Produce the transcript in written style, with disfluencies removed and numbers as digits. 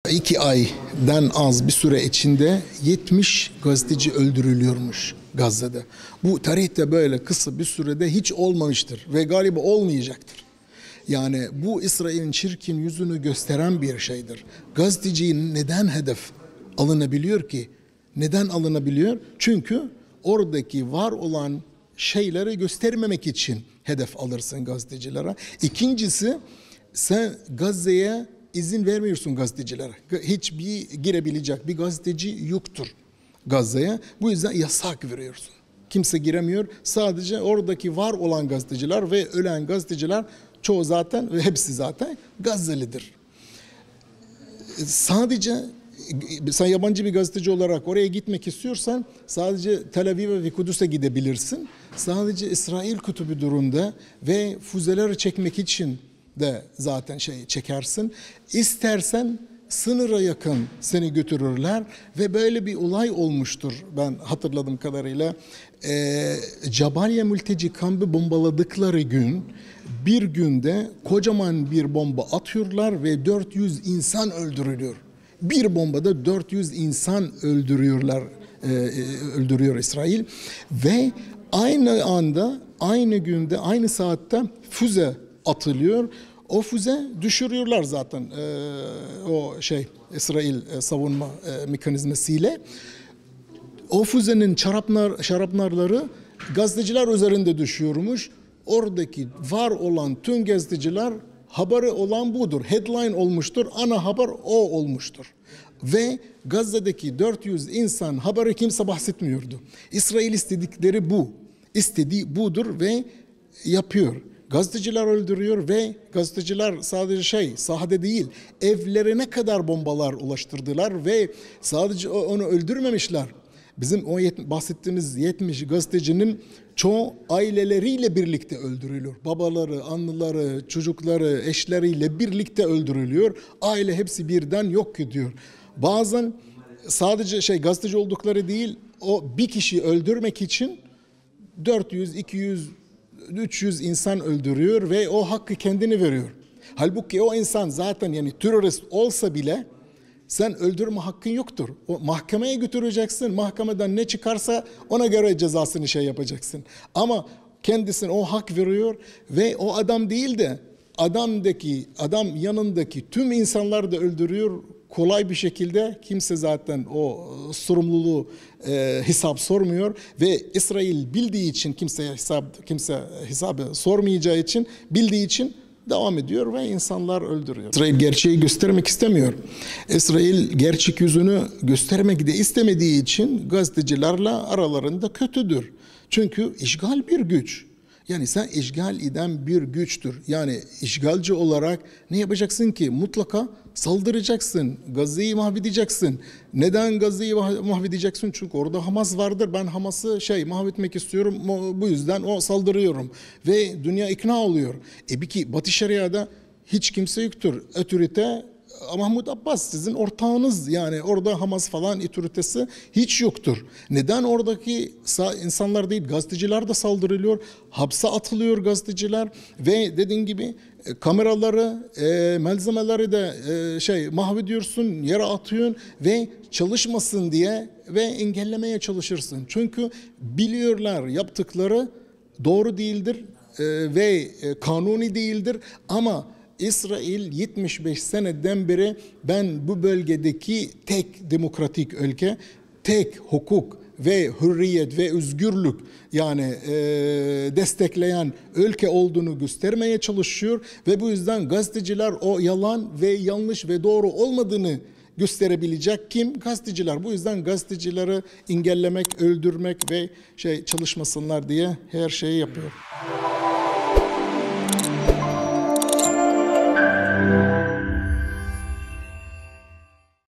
2 aydan az bir süre içinde 70 gazeteci öldürülüyormuş Gazze'de. Bu tarihte böyle kısa bir sürede hiç olmamıştır ve galiba olmayacaktır. Yani bu İsrail'in çirkin yüzünü gösteren bir şeydir. Gazeteci neden hedef alınabiliyor ki? Neden alınabiliyor? Çünkü oradaki var olan şeyleri göstermemek için hedef alırsın gazetecilere. İkincisi, sen Gazze'ye izin vermiyorsun gazetecilere. Hiçbir girebilecek bir gazeteci yoktur Gazze'ye. Bu yüzden yasak veriyorsun. Kimse giremiyor. Sadece oradaki var olan gazeteciler ve ölen gazeteciler çoğu zaten ve hepsi zaten Gazze'lidir. Sadece sen yabancı bir gazeteci olarak oraya gitmek istiyorsan sadece Tel Aviv'e ve Kudüs'e gidebilirsin. Sadece İsrail Kütüpü durumda ve füzeleri çekmek için de zaten çekersin. İstersen sınıra yakın seni götürürler ve böyle bir olay olmuştur ben hatırladığım kadarıyla. Cebaliye mülteci kampı bombaladıkları gün bir günde kocaman bir bomba atıyorlar ve 400 insan öldürülüyor. Bir bombada 400 insan öldürüyor İsrail ve aynı anda, aynı günde, aynı saatte füze atılıyor. O füze düşürüyorlar zaten İsrail savunma mekanizmasıyla. O füzenin şarapnarları gazeteciler üzerinde düşüyormuş. Oradaki var olan tüm gazeteciler haberi olan budur. Headline olmuştur, ana haber o olmuştur. Ve Gazze'deki 400 insan haberi kimse bahsetmiyordu. İsrail istedikleri bu. İstediği budur ve yapıyor. Gazeteciler öldürüyor ve gazeteciler sadece sahada değil, evlerine kadar bombalar ulaştırdılar ve sadece onu öldürmemişler. Bizim o bahsettiğimiz 70 gazetecinin çoğu aileleriyle birlikte öldürülüyor. Babaları, anneleri, çocukları, eşleriyle birlikte öldürülüyor. Aile hepsi birden yok ediyor. Bazen sadece gazeteci oldukları değil, o bir kişi öldürmek için 400, 200, 300 insan öldürüyor ve o hakkı kendine veriyor. Halbuki o insan zaten yani terörist olsa bile sen öldürme hakkın yoktur. O mahkemeye götüreceksin. Mahkemeden ne çıkarsa ona göre cezasını yapacaksın. Ama kendisine o hak veriyor ve o adam değil de adam yanındaki tüm insanları da öldürüyor. Kolay bir şekilde kimse zaten o sorumluluğu hesap sormuyor ve İsrail bildiği için kimse hesabı sormayacağı için bildiği için devam ediyor ve insanlar öldürüyor. İsrail gerçeği göstermek istemiyor. İsrail gerçek yüzünü göstermek de istemediği için gazetecilerle aralarında kötüdür. Çünkü işgal bir güç. Yani sen işgal eden bir güçtür. Yani işgalci olarak ne yapacaksın ki? Mutlaka saldıracaksın. Gazze'yi mahvedeceksin. Neden Gazze'yi mahvedeceksin? Çünkü orada Hamas vardır. Ben Hamas'ı mahvetmek istiyorum. Bu yüzden saldırıyorum. Ve dünya ikna oluyor. Peki Batı Şeria'da hiç kimse yoktur. Otorite Mahmud Abbas sizin ortağınız, yani orada Hamas falan otoritesi hiç yoktur. Neden oradaki insanlar değil gazeteciler de saldırılıyor, hapse atılıyor gazeteciler ve dediğin gibi kameraları, malzemeleri de mahvediyorsun, yere atıyorsun ve çalışmasın diye ve engellemeye çalışırsın. Çünkü biliyorlar yaptıkları doğru değildir ve kanuni değildir ama İsrail 75 seneden beri ben bu bölgedeki tek demokratik ülke, tek hukuk ve hürriyet ve özgürlük destekleyen ülke olduğunu göstermeye çalışıyor ve bu yüzden gazeteciler o yalan ve yanlış ve doğru olmadığını gösterebilecek kim? Gazeteciler. Bu yüzden gazetecileri engellemek, öldürmek ve çalışmasınlar diye her şeyi yapıyor.